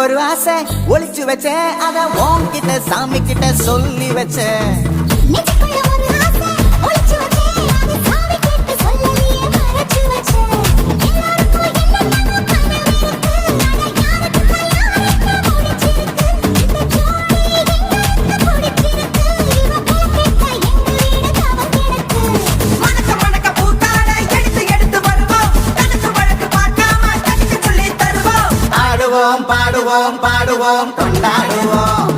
ஒரு ஆசை ஒளிச்சு வச்சேன் அத உன்கிட்ட சாமி கிட்ட சொல்லி வச்சேன் பாடுவோம் பாடுவோம் கொண்டாடுவோம்